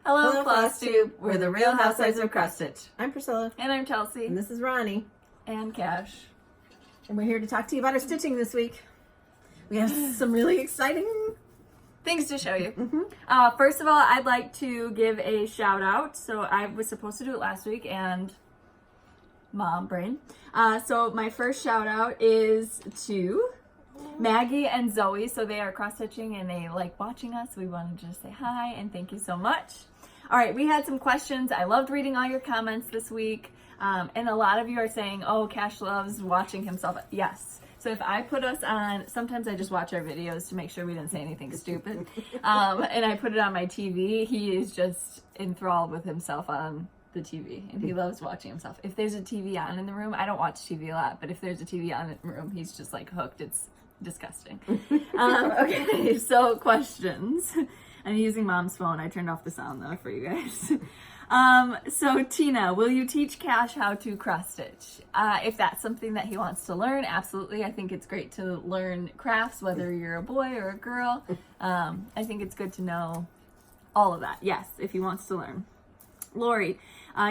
Hello, Flosstube. We're the Real Housewives of Crossstitch. I'm Priscilla. And I'm Chelsea. And this is Ronnie. And Cash. And we're here to talk to you about our stitching this week. We have some really exciting things to show you. First of all, I'd like to give a shout out. So I was supposed to do it last week and mom brain. So my first shout out is to Maggie and Zoe. So they are cross stitching and they like watching us. We wanted to just say hi and thank you so much. All right, we had some questions. I loved reading all your comments this week. And a lot of you are saying, oh, Cash loves watching himself. Yes. So if I put us on, sometimes I just watch our videos to make sure we didn't say anything stupid. And I put it on my TV. He is just enthralled with himself on the TV. And he loves watching himself. If there's a TV on in the room, I don't watch TV a lot, but if there's a TV on in the room, he's just like hooked. It's disgusting. Okay, so questions. I'm using mom's phone. I turned off the sound though for you guys. So Tina, will you teach Cash how to cross stitch? If that's something that he wants to learn, absolutely. I think it's great to learn crafts, whether you're a boy or a girl. I think it's good to know all of that. Yes, if he wants to learn. Lori,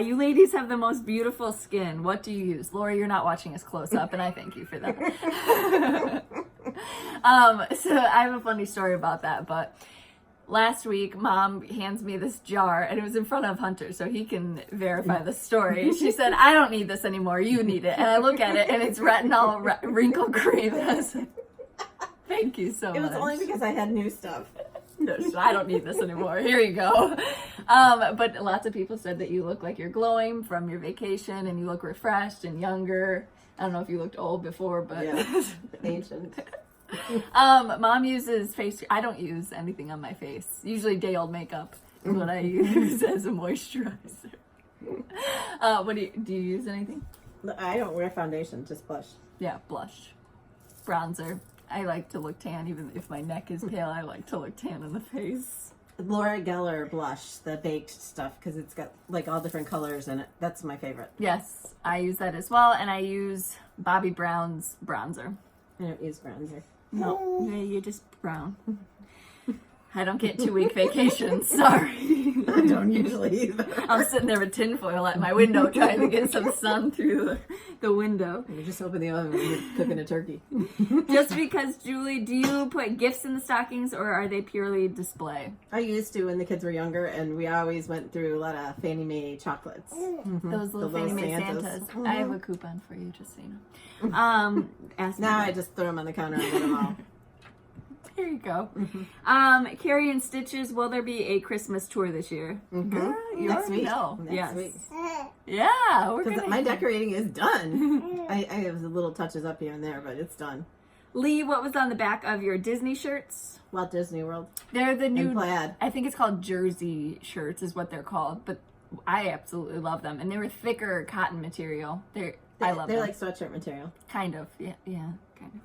you ladies have the most beautiful skin. What do you use? Lori, you're not watching us close up, and I thank you for that. So I have a funny story about that, but last week, Mom hands me this jar, and it was in front of Hunter, so he can verify the story. She said, I don't need this anymore, you need it. And I look at it, and it's retinol wrinkle cream. And I was like, thank you so much. It was only because I had new stuff. No, I don't need this anymore. Here you go. But lots of people said that you look like you're glowing from your vacation, and you look refreshed and younger. I don't know if you looked old before, but... Yeah, ancient. Mom uses face. I don't use anything on my face. Usually day old makeup is what I use as a moisturizer. What do you use anything? I don't wear foundation, just blush. Yeah, blush, bronzer. I like to look tan, even if my neck is pale. I like to look tan in the face. Laura Geller blush, the baked stuff, because it's got like all different colors in it. That's my favorite. Yes, I use that as well, and I use Bobbi Brown's bronzer. I don't use bronzer. No, you're just brown. I don't get 2-week vacations, sorry. I don't usually either. I'm sitting there with tinfoil at my window trying to get some sun through the window. You just open the oven when you're cooking a turkey. Just because, Julie, do you put gifts in the stockings or are they purely display? I used to when the kids were younger, and we always went through a lot of Fannie Mae chocolates. Those little Fannie Mae Santas. I have a coupon for you, just so you know. I just throw them on the counter and get them all. Here you go. Carrie and Stitches, will there be a Christmas tour this year? You Next week. Next week. Yeah, we're gonna. My decorating is done. I have little touches up here and there, but it's done. Lee, what was on the back of your Disney shirts? Walt Disney World. They're the new plaid. I think it's called jersey shirts is what they're called, but I absolutely love them, and they were thicker cotton material. I love them. They're like sweatshirt material. Kind of, yeah, kind of.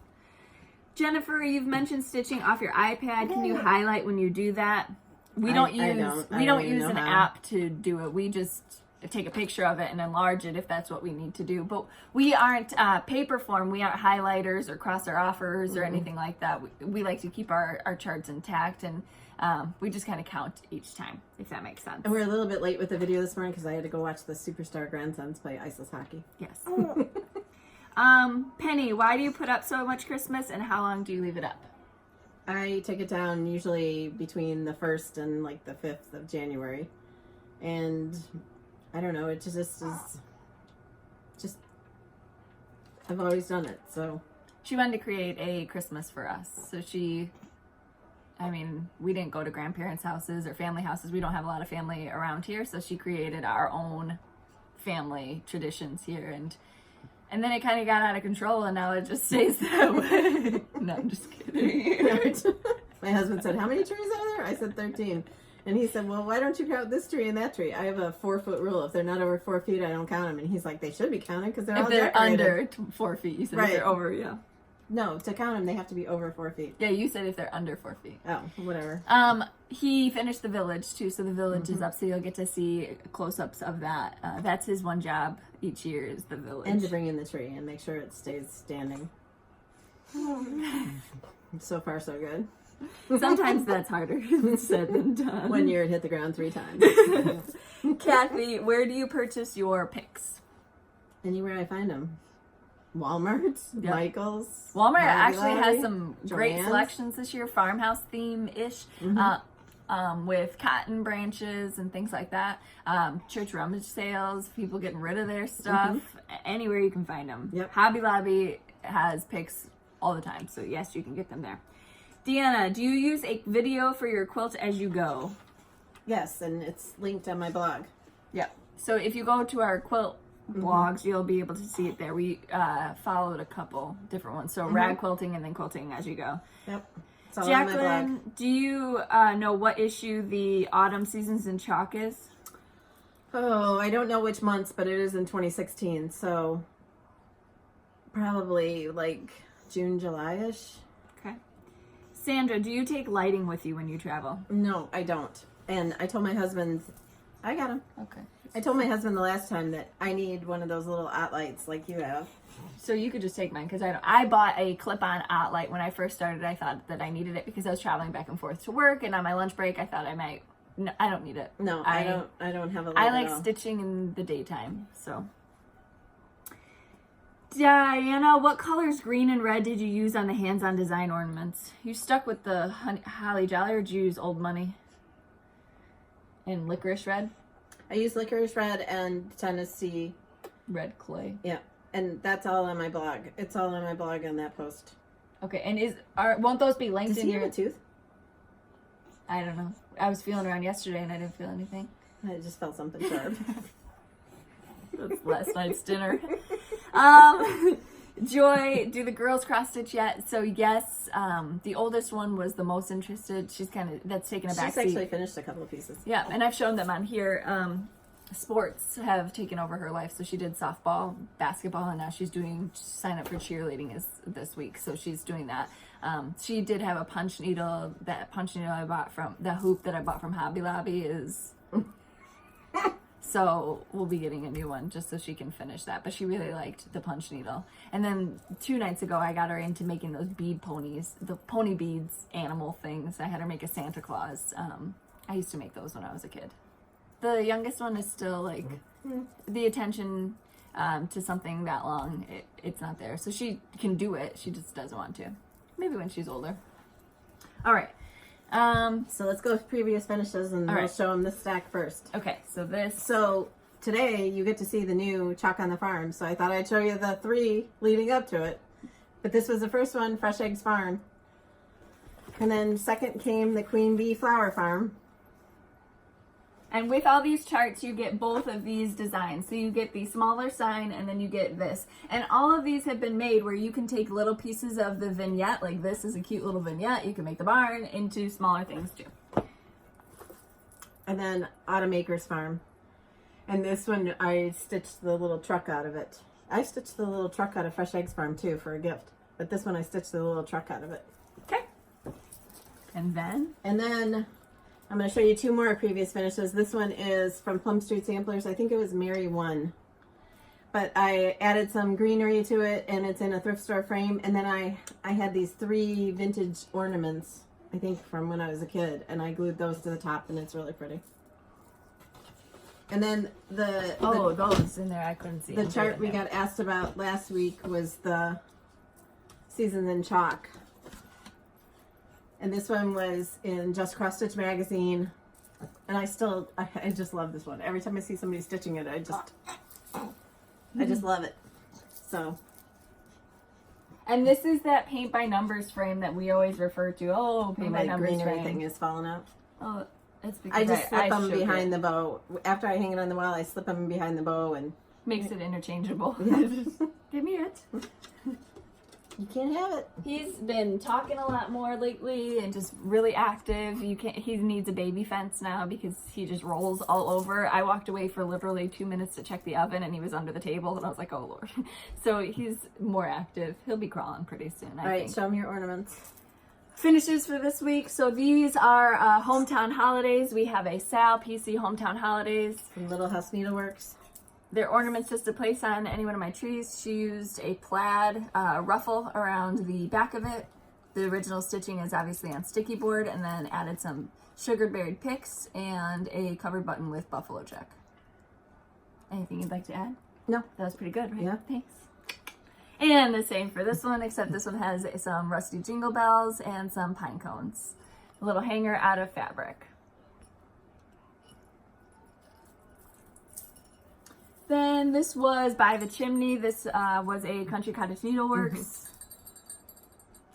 Jennifer, you've mentioned stitching off your iPad. Can you highlight when you do that? We don't use an app to do it. We just take a picture of it and enlarge it if that's what we need to do. But we aren't paper form. We aren't highlighters or cross our offers or anything like that. We like to keep our charts intact, and we just kind of count each time, if that makes sense. And we're a little bit late with the video this morning because I had to go watch the Superstar Grandsons play iceless hockey. Yes. Penny, why do you put up so much Christmas, and how long do you leave it up? I take it down usually between the 1st and like the 5th of January. And I don't know, it just I've always done it, so. She wanted to create a Christmas for us. So we didn't go to grandparents' houses or family houses. We don't have a lot of family around here. So she created our own family traditions here. And then it kind of got out of control, and now it just stays that way. No, I'm just kidding. My husband said, how many trees are there? I said 13. And he said, well, why don't you count this tree and that tree? I have a 4-foot rule. If they're not over 4 feet, I don't count them. And he's like, they should be counted because they're all decorated. If they're under 4 feet, you said. Right. If they're over, yeah. No, to count them, they have to be over 4 feet. Yeah, you said if they're under 4 feet. Oh, whatever. He finished the village too, so the village is up, so you'll get to see close-ups of that. That's his one job each year is the village. And to bring in the tree and make sure it stays standing. So far, so good. Sometimes that's harder said than done. When you're hit the ground 3 times. Kathy, where do you purchase your picks? Anywhere I find them. Walmart, Yep. Michael's. Walmart Hobby actually has Lobby, some great Joann's. selections this year, farmhouse theme-ish, with cotton branches and things like that. Church rummage sales, people getting rid of their stuff. Anywhere you can find them. Yep. Hobby Lobby has picks all the time, so yes, you can get them there. Deanna, do you use a video for your quilt as you go? Yes, and it's linked on my blog. Yep. So if you go to our quilt blogs, you'll be able to see it there. We followed a couple different ones. So rag quilting and then quilting as you go. Yep. It's all on my blog. Jacqueline, do you know what issue the Autumn Seasons in Chalk is? Oh, I don't know which months, but it is in 2016, so probably like June, July-ish. Okay. Sandra, do you take lighting with you when you travel? No, I don't. And I told my husband, I got him. Okay. I told my husband the last time that I need one of those little ot lights like you have. So you could just take mine because I bought a clip-on ot light when I first started. I thought that I needed it because I was traveling back and forth to work, and on my lunch break, I thought I might. No, I don't need it. No, I don't have a light I at like all. stitching in the daytime, so. Diana, what colors green and red did you use on the hands-on design ornaments? You stuck with the Holly Jolly, or did you use Old Money? And licorice red? I use licorice red and Tennessee. Red clay. Yeah, and that's all on my blog. It's all on my blog on that post. Okay, and won't those be linked Does in he your... have a tooth? I don't know. I was feeling around yesterday and I didn't feel anything. I just felt something sharp. That's last night's dinner. Joy, do the girls cross stitch yet? So yes, the oldest one was the most interested. She's that's taken a back She's seat. actually finished a couple of pieces. Yeah, and I've shown them on here. Sports have taken over her life. So she did softball, basketball, and now she's sign up for cheerleading this week. So she's doing that. She did have a punch needle. That punch needle I bought the hoop that I bought from Hobby Lobby is... So we'll be getting a new one just so she can finish that. But she really liked the punch needle. And then 2 nights ago, I got her into making those bead ponies, the pony beads animal things. I had her make a Santa Claus. I used to make those when I was a kid. The youngest one is still like the attention to something that long. It's not there. So she can do it. She just doesn't want to. Maybe when she's older. All right. So let's go with previous finishes and we'll show them this stack first. Okay, So today you get to see the new Chalk on the Farm. So I thought I'd show you the 3 leading up to it. But this was the first one, Fresh Eggs Farm. And then second came the Queen Bee Flower Farm. And with all these charts, you get both of these designs. So you get the smaller sign and then you get this. And all of these have been made where you can take little pieces of the vignette, like this is a cute little vignette. You can make the barn into smaller things too. And then Autumn Acres Farm. And this one, I stitched the little truck out of it. I stitched the little truck out of Fresh Eggs Farm too for a gift. But this one, I stitched the little truck out of it. Okay. And then I'm going to show you 2 more previous finishes. This one is from Plum Street Samplers. I think it was Mary 1. But I added some greenery to it, and it's in a thrift store frame. And then I had these 3 vintage ornaments, I think from when I was a kid, and I glued those to the top, and it's really pretty. And then those in there, I couldn't see. The chart we got asked about last week was the Seasons in Chalk. And this one was in Just Cross Stitch magazine. And I just love this one. Every time I see somebody stitching it, I just love it. So. And this is that paint by numbers frame that we always refer to. Oh, paint by numbers greenery frame. thing is falling out. Oh, it's because I just slip them shook behind it. the bow. After I hang it on the wall, I slip them behind the bow and Makes it interchangeable. Yeah. Give me it. You can't have it. He's been talking a lot more lately and just really active. He needs a baby fence now because he just rolls all over. I walked away for literally 2 minutes to check the oven and he was under the table and I was like, oh Lord. So he's more active. He'll be crawling pretty soon, I think. Show me your ornaments. Finishes for this week. So these are Hometown Holidays. We have a Sal PC Hometown Holidays. From Little House Needleworks. They're ornaments just to place on any one of my trees. She used a plaid ruffle around the back of it. The original stitching is obviously on sticky board, and then added some sugar berried picks and a covered button with buffalo check. Anything you'd like to add? No. That was pretty good, right? Yeah. Thanks. And the same for this one, except this one has some rusty jingle bells and some pine cones. A little hanger out of fabric. Then this was By the Chimney. This was a Country Cottage Needleworks.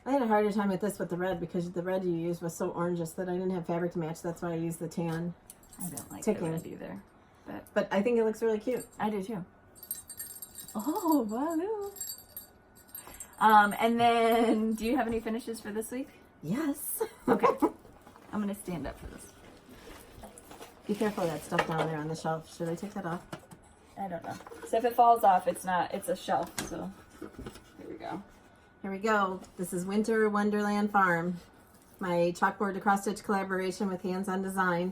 I had a harder time with this with the red because the red you used was so orangish that I didn't have fabric to match. That's why I used the tan. I don't like ticking. the red either. But I think it looks really cute. I do too. Oh, wow. And then, do you have any finishes for this week? Yes. Okay. I'm going to stand up for this. Be careful of that stuff down there on the shelf. Should I take that off? I don't know. So if it falls off, it's a shelf. So here we go. Here we go. This is Winter Wonderland Farm. My chalkboard to cross stitch collaboration with Hands on Design.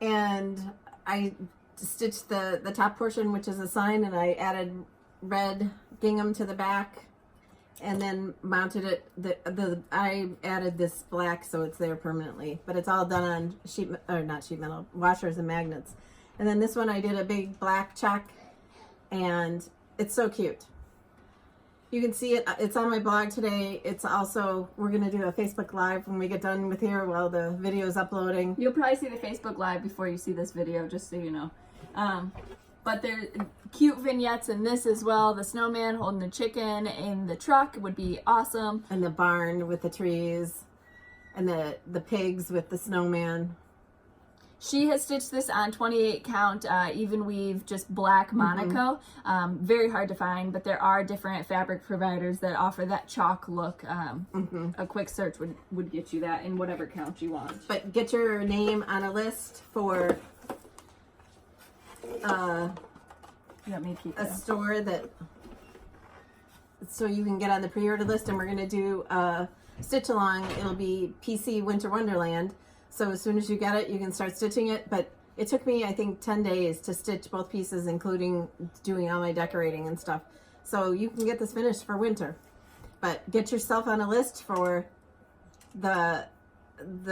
And I stitched the top portion, which is a sign, and I added red gingham to the back. And then mounted it. I added this black so it's there permanently, but it's all done on not sheet metal, washers and magnets. And then this one I did a big black check, and it's so cute. You can see it. It's on my blog today. It's also, we're gonna do a Facebook Live when we get done with here while the video is uploading. You'll probably see the Facebook Live before you see this video, just so you know. But there's cute vignettes in this as well. The snowman holding the chicken in the truck would be awesome. And the barn with the trees, and the pigs with the snowman. She has stitched this on 28 count, even weave, just black Monaco. Very hard to find, but there are different fabric providers that offer that chalk look. A quick search would get you that in whatever count you want. But get your name on a list for You want me to keep a that? store that, so you can get on the pre-order list, and we're going to do a stitch along. It'll be PC Winter Wonderland. So as soon as you get it, you can start stitching it. But it took me, I think, 10 days to stitch both pieces, including doing all my decorating and stuff. So you can get this finished for winter. But get yourself on a list for the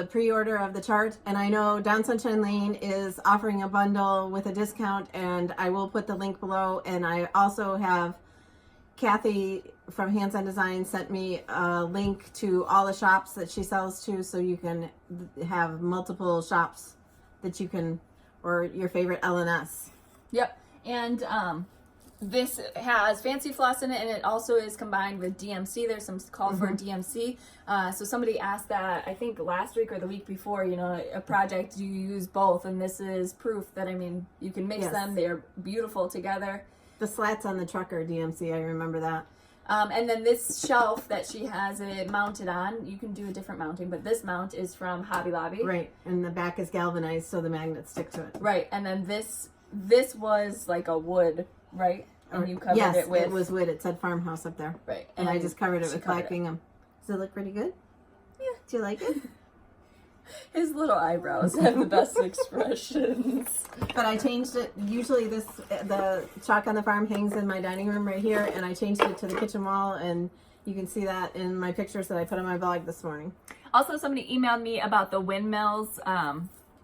pre-order of the chart. And I know Down Sunshine Lane is offering a bundle with a discount, and I will put the link below. And I also have Kathy from Hands on Design sent me a link to all the shops that she sells to, so you can have multiple shops that you can, or your favorite LNS. Yep. And this has fancy floss in it, and it also is combined with DMC. There's some call for DMC. So somebody asked that, I think last week or the week before, you know, a project, do you use both? And this is proof that, I mean, you can mix them. They're beautiful together. The slats on the truck are DMC, I remember that. And then this shelf that she has it mounted on, you can do a different mounting, but this mount is from Hobby Lobby. Right, and the back is galvanized so the magnets stick to it. Right, and then this was like a wood, right? And you covered it with... Yes, it was wood. It said farmhouse up there. Right. And I just covered it with black gingham. Does it look pretty good? Yeah. Do you like it? His little eyebrows have the best expressions. But I changed it. Usually the chalk on the farm hangs in my dining room right here, and I changed it to the kitchen wall, and you can see that in my pictures that I put on my blog this morning. Also, somebody emailed me about the windmills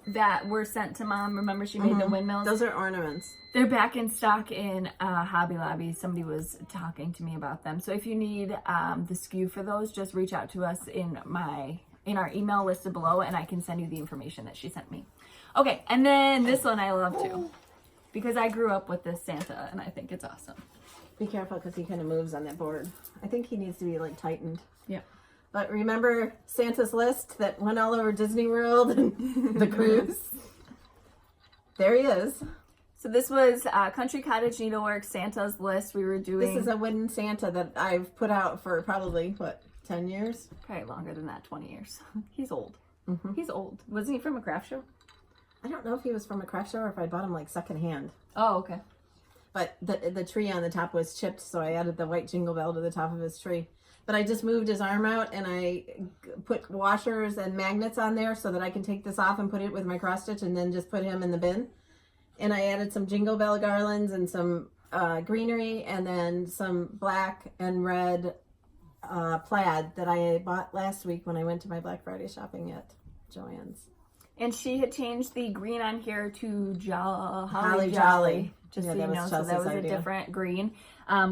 that were sent to Mom. Remember she made the windmills? Those are ornaments. They're back in stock in Hobby Lobby. Somebody was talking to me about them. So if you need the SKU for those, just reach out to us in our email listed below, and I can send you the information that she sent me. Okay, and then this one I love too, because I grew up with this Santa, and I think it's awesome. Be careful because he kind of moves on that board. I think he needs to be like tightened. Yeah. But remember Santa's list that went all over Disney World and the cruise? There he is. So this was Country Cottage Needleworks Santa's list. We were doing... This is a wooden Santa that I've put out for probably, what, 10 years? Probably longer than that, 20 years. He's old. He's old. Wasn't he from a craft show? I don't know if he was from a craft show or if I bought him like secondhand. Oh, okay. But the tree on the top was chipped, so I added the white jingle bell to the top of his tree. But I just moved his arm out, and I put washers and magnets on there so that I can take this off and put it with my cross stitch and then just put him in the bin. And I added some jingle bell garlands and some greenery, and then some black and red plaid that I bought last week when I went to my Black Friday shopping at Joann's. And she had changed the green on here to Holly Jolly. Just Yeah, so you that was know, so that Chelsea's was idea. a different green.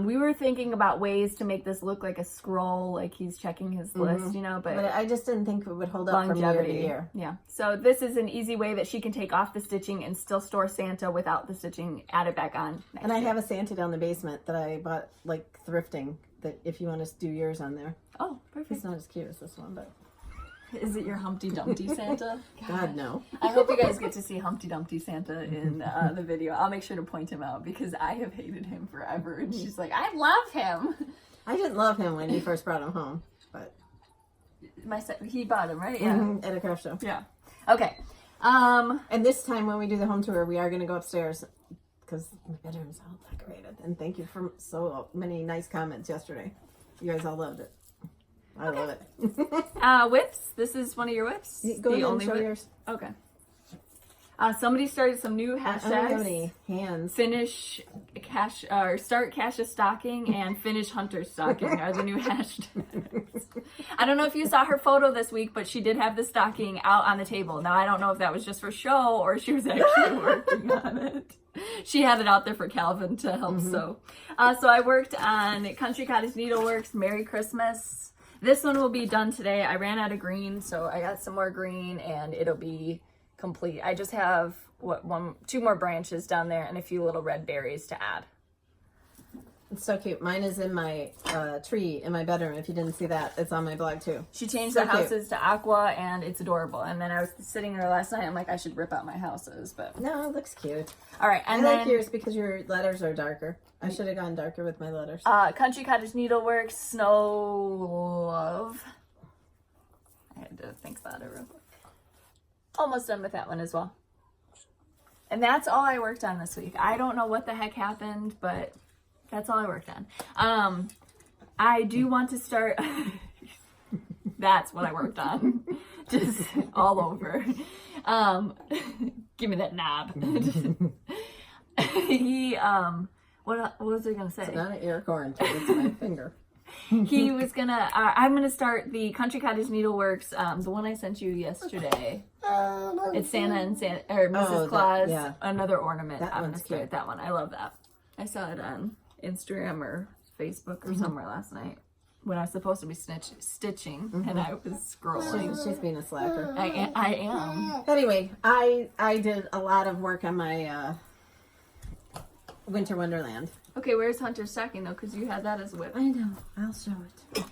We were thinking about ways to make this look like a scroll, like he's checking his list, you know, But I just didn't think it would hold up from year longevity. to year. Yeah. So this is an easy way that she can take off the stitching and still store Santa without the stitching added back on. And I have a Santa down the basement that I bought like thrifting, that if you want to do yours on there. Oh, perfect. It's not as cute as this one, but Is it your Humpty Dumpty Santa? God, no. I hope you guys get to see Humpty Dumpty Santa in the video. I'll make sure to point him out because I have hated him forever. And she's like, I love him. I didn't love him when you first brought him home, but He bought him, right? Yeah. at a craft show. Yeah. Okay. And this time when we do the home tour, we are going to go upstairs because my bedroom's all decorated. And thank you for so many nice comments yesterday. You guys all loved it. I love it. Whips. This is one of your whips. Go ahead and show yours. Okay. Somebody started some new I don't have hashtags. any hands. Finish cash or start Cash stocking and finish Hunter stocking are the new hashtags. I don't know if you saw her photo this week, but she did have the stocking out on the table. Now I don't know if that was just for show or she was actually working on it. She had it out there for Calvin to help sew. So I worked on Country Cottage Needleworks Merry Christmas. This one will be done today. I ran out of green, so I got some more green and it'll be complete. I just have two more branches down there and a few little red berries to add. It's so cute. Mine is in my tree in my bedroom. If you didn't see that, it's on my blog too. She changed So the houses to aqua and it's adorable. And then I was sitting there last night, I'm like, I should rip out my houses, but No, it looks cute. all right. And I then like yours because your letters are darker. I should have gone darker with my letters. Country Cottage Needleworks Snow Love. I had to think about it real quick. Almost done with that one as well. And that's all I worked on this week. I don't know what the heck happened, but that's all I worked on. I do want to start. That's what I worked on. Just all over. Give me that knob. What was I gonna say? It's not an ear corn, it's my finger. He was gonna. I'm gonna start the Country Cottage Needleworks. The one I sent you yesterday. It's Santa and Santa or Mrs. Claus. yeah. Another ornament. That I'm one's gonna start cute. that one. I love that. I saw it on Instagram or Facebook or somewhere last night when I was supposed to be stitching and I was scrolling. She's being a slacker. I am. Anyway, I did a lot of work on my Winter Wonderland. Okay, where's Hunter stocking though? Because you had that as a whip. I know. I'll show it.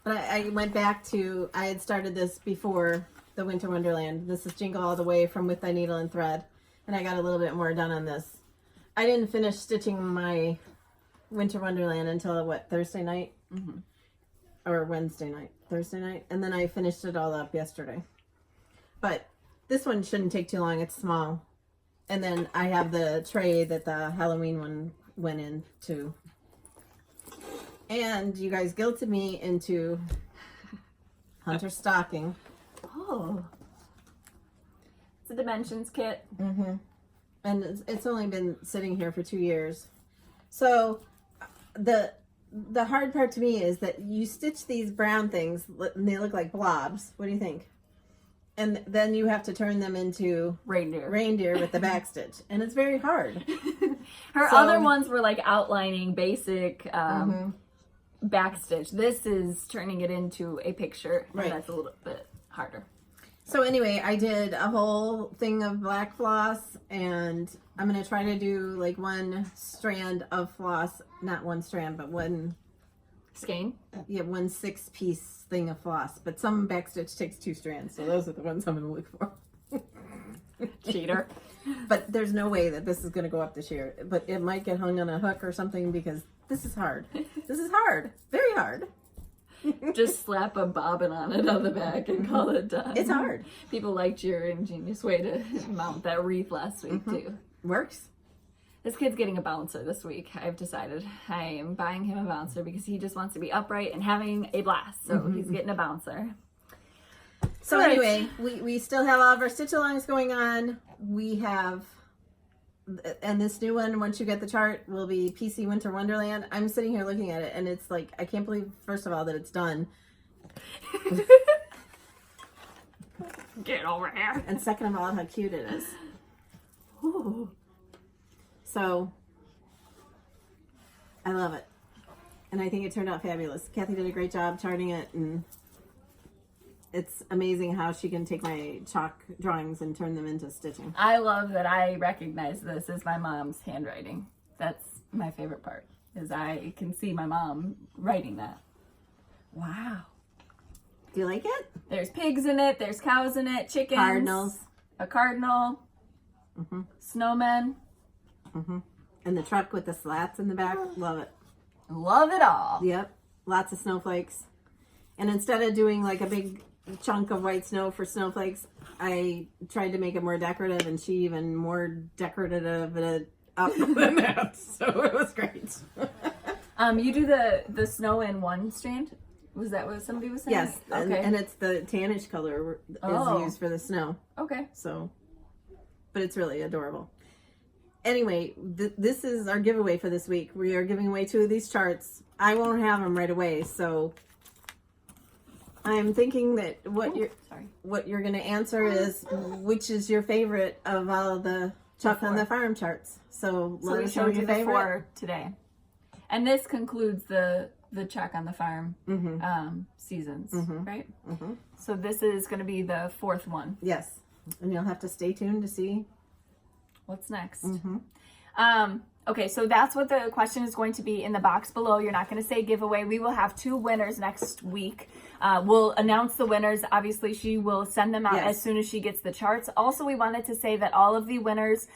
But I went back to, I had started this before the Winter Wonderland. This is Jingle All the Way from With Thy Needle and Thread. And I got a little bit more done on this. I didn't finish stitching my Winter Wonderland until, what, Thursday night? Or Wednesday night. Thursday night. And then I finished it all up yesterday. But this one shouldn't take too long. It's small. And then I have the tray that the Halloween one went into. And you guys guilted me into Hunter stocking. Oh. It's a dimensions kit. And it's only been sitting here for 2 years. So the hard part to me is that you stitch these brown things and they look like blobs. What do you think? And then you have to turn them into reindeer with the back stitch. And it's very hard. Her other ones were like outlining basic back stitch. This is turning it into a picture. Right. And that's a little bit harder. So anyway, I did a whole thing of black floss, and I'm going to try to do like one strand of floss, not one strand, but one Skein? Yeah, 1 6-piece thing of floss. But some backstitch takes 2 strands, so those are the ones I'm going to look for. Cheater. But there's no way that this is going to go up this year. But it might get hung on a hook or something because this is hard. This is hard. Very hard. Just slap a bobbin on it on the back and call it done. It's hard. People liked your ingenious way to mount that wreath last week too. Works. This kid's getting a bouncer this week. I've decided I am buying him a bouncer because he just wants to be upright and having a blast. So he's getting a bouncer. So anyway, we still have all of our stitch alongs going on. We have and this new one, once you get the chart, will be PC Winter Wonderland. I'm sitting here looking at it, and it's like, I can't believe, first of all, that it's done. Get over here. And second of all, how cute it is. Ooh. So, I love it. And I think it turned out fabulous. Kathy did a great job charting it, and it's amazing how she can take my chalk drawings and turn them into stitching. I love that I recognize this as my mom's handwriting. That's my favorite part, is I can see my mom writing that. Wow. Do you like it? There's pigs in it, there's cows in it, chickens. Cardinals. A cardinal. Mm-hmm. Snowmen. Mm-hmm. And the truck with the slats in the back. Love it. Love it all. Yep. Lots of snowflakes. And instead of doing like a big chunk of white snow for snowflakes, I tried to make it more decorative, and she even more decorative up than that. So it was great. You do the snow in one strand? Was that what somebody was saying? Yes. Okay. And it's the tannish color is used for the snow. Okay. So, but it's really adorable. Anyway, this is our giveaway for this week. We are giving away 2 of these charts. I won't have them right away, so I'm thinking that what you're going to answer is which is your favorite of all the Chuck on the Farm charts. So let us know your favorite. 4 today, and this concludes the Chuck on the Farm seasons, right? Mm-hmm. So this is going to be the 4th one. Yes, and you'll have to stay tuned to see what's next. Mm-hmm. Okay, so that's what the question is going to be in the box below. You're not going to say giveaway. We will have 2 winners next week. We'll announce the winners. Obviously, she will send them out as soon as she gets the charts. Also, we wanted to say that all of the winners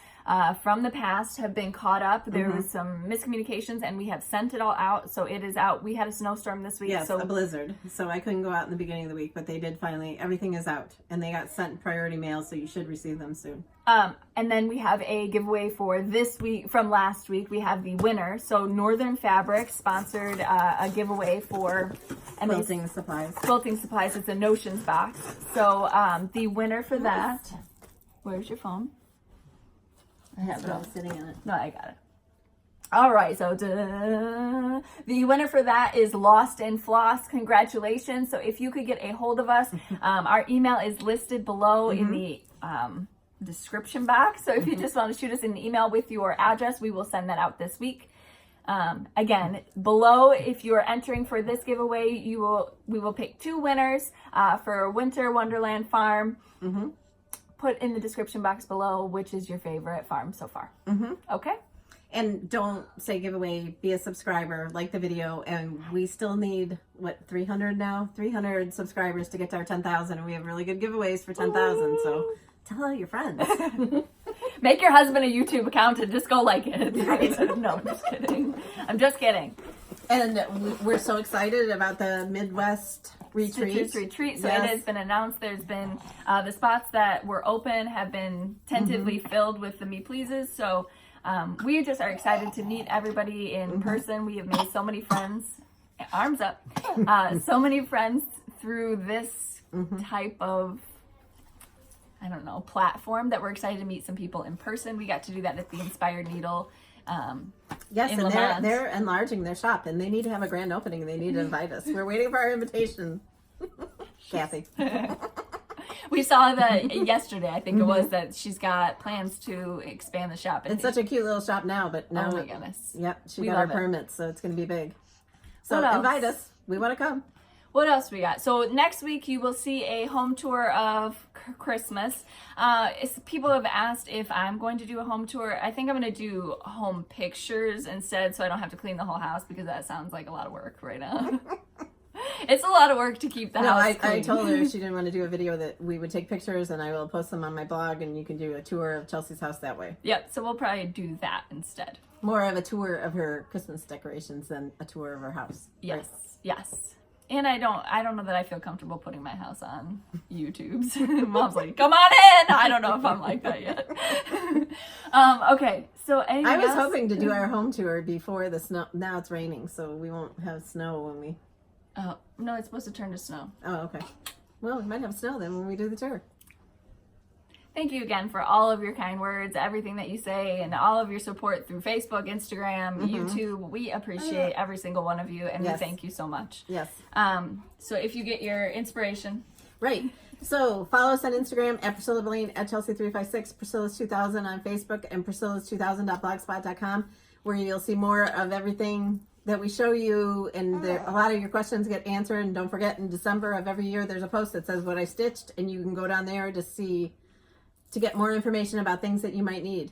from the past have been caught up. There was some miscommunications, and we have sent it all out, so it is out. We had a snowstorm this week. Yes, so a blizzard. So I couldn't go out in the beginning of the week, but they did finally. Everything is out, and they got sent priority mail, so you should receive them soon. And then we have a giveaway for this week. From last week, we have the winner. So Northern Fabric sponsored a giveaway for Quilting supplies. Quilting supplies. It's a Notions box. So the winner for that. Where's your phone? I have it all sitting in it. No, I got it. All right, so the winner for that is Lost in Floss. Congratulations. So if you could get a hold of us, our email is listed below in the description box. So if you just want to shoot us an email with your address, we will send that out this week. Again, below, if you are entering for this giveaway, we will pick 2 winners for Winter Wonderland Farm. Put in the description box below which is your favorite farm so far. Okay? And don't say giveaway, be a subscriber, like the video, and we still need, 300 now? 300 subscribers to get to our 10,000, and we have really good giveaways for 10,000, so tell all your friends. Make your husband a YouTube account and just go like it. No, I'm just kidding. I'm just kidding. And we're so excited about the Midwest retreat. So it has been announced. There's been the spots that were open have been tentatively filled with the Me Pleases. So we just are excited to meet everybody in person. We have made so many friends. Arms up. So many friends through this type of, I don't know, platform, that we're excited to meet some people in person. We got to do that at the Inspired Needle. Yes, and they're enlarging their shop, and they need to have a grand opening, and they need to invite us. We're waiting for our invitation. Kathy. We saw that yesterday, I think it was, that she's got plans to expand the shop. It's such a cute little shop now, but now, oh my goodness. Yep, she got her permits, so it's going to be big. So What invite else? us. We want to come. What else we got? So next week you will see a home tour of Christmas. People have asked if I'm going to do a home tour. I think I'm going to do home pictures instead, so I don't have to clean the whole house, because that sounds like a lot of work right now. It's a lot of work to keep the house clean. I told her she didn't want to do a video, that we would take pictures, and I will post them on my blog, and you can do a tour of Chelsea's house that way. Yep, so we'll probably do that instead. More of a tour of her Christmas decorations than a tour of her house. Yes, right? yes. And I don't know that I feel comfortable putting my house on YouTube's. Mom's like, come on in. I don't know if I'm like that yet. Okay, so anything I was else? hoping to do our home tour before the snow. Now it's raining, so we won't have snow when we... Oh, no, it's supposed to turn to snow. Oh, okay. Well, we might have snow then when we do the tour. Thank you again for all of your kind words, everything that you say, and all of your support through Facebook, Instagram, YouTube. We appreciate every single one of you, and we thank you so much. Yes. So if you get your inspiration. Right. So follow us on Instagram at Priscilla Blaine, at Chelsea356, Priscilla's2000 on Facebook, and Priscilla's2000.blogspot.com, where you'll see more of everything that we show you, and a lot of your questions get answered. And don't forget, in December of every year, there's a post that says what I stitched, and you can go down there to get more information about things that you might need.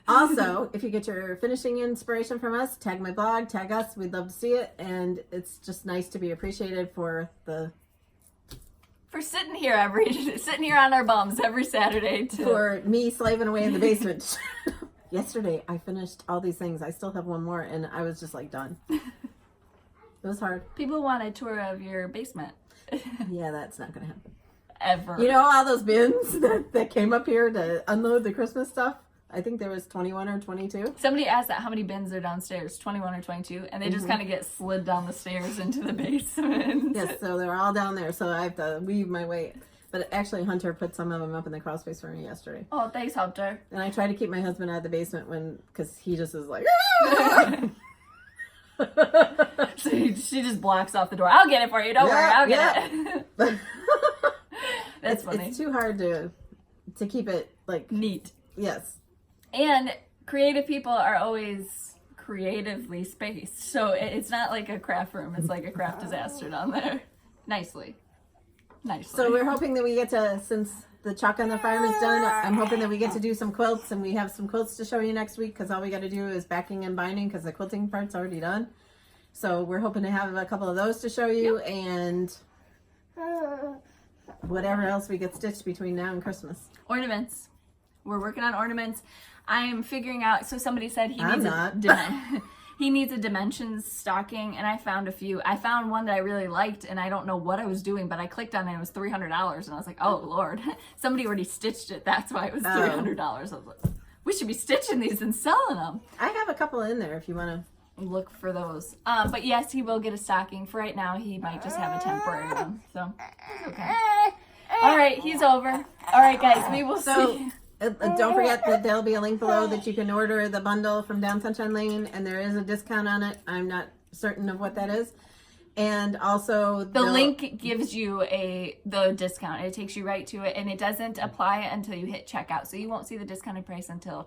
Also, if you get your finishing inspiration from us, tag my blog, tag us. We'd love to see it, and it's just nice to be appreciated for sitting here on our bums every Saturday for me slaving away in the basement. Yesterday I finished all these things. I still have one more, and I was just like done. It was hard. People want a tour of your basement. Yeah, that's not gonna happen Ever. You know all those bins that came up here to unload the Christmas stuff? I think there was 21 or 22. Somebody asked that how many bins are downstairs, 21 or 22, and they just kind of get slid down the stairs into the basement. Yes, so they're all down there, so I have to weave my way. But actually, Hunter put some of them up in the crawl space for me yesterday. Oh, thanks, Hunter. And I try to keep my husband out of the basement because he just is like, So she just blocks off the door. I'll get it for you. Don't worry. I'll get it. That's funny. It's too hard to keep it like neat. Yes. And creative people are always creatively spaced. So it's not like a craft room. It's like a craft disaster down there. Nicely. So we're hoping that we get to, since the chalk on the farm is done, I'm hoping that we get to do some quilts, and we have some quilts to show you next week, because all we got to do is backing and binding, because the quilting part's already done. So we're hoping to have a couple of those to show you, and whatever else we get stitched between now and Christmas. Ornaments. We're working on ornaments. I'm figuring out, so somebody said he needs a dimensions stocking, and I found a few. I found one that I really liked, and I don't know what I was doing, but I clicked on it, and it was $300, and I was like, oh, Lord. Somebody already stitched it. That's why it was $300. I was like, we should be stitching these and selling them. I have a couple in there if you want to look for those. But yes, he will get a stocking. For right now, he might just have a temporary one, so it's okay. All right, he's over. All right, guys, we will see. Don't forget that there'll be a link below that you can order the bundle from Down Sunshine Lane, and there is a discount on it. I'm not certain of what that is. And also the link gives you the discount. It takes you right to it, and it doesn't apply until you hit checkout. So you won't see the discounted price until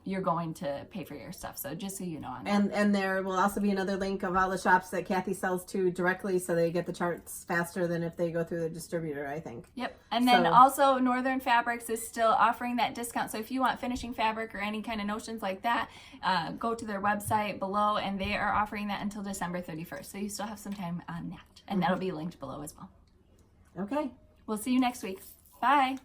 you're going to pay for your stuff. So just so you know on that. And there will also be another link of all the shops that Kathy sells to directly, so they get the charts faster than if they go through the distributor, I think. Yep. And then also Northern Fabrics is still offering that discount. So if you want finishing fabric or any kind of notions like that, go to their website below, and they are offering that until December 31st. So you still have some time on that, and that'll be linked below as well. Okay. We'll see you next week. Bye.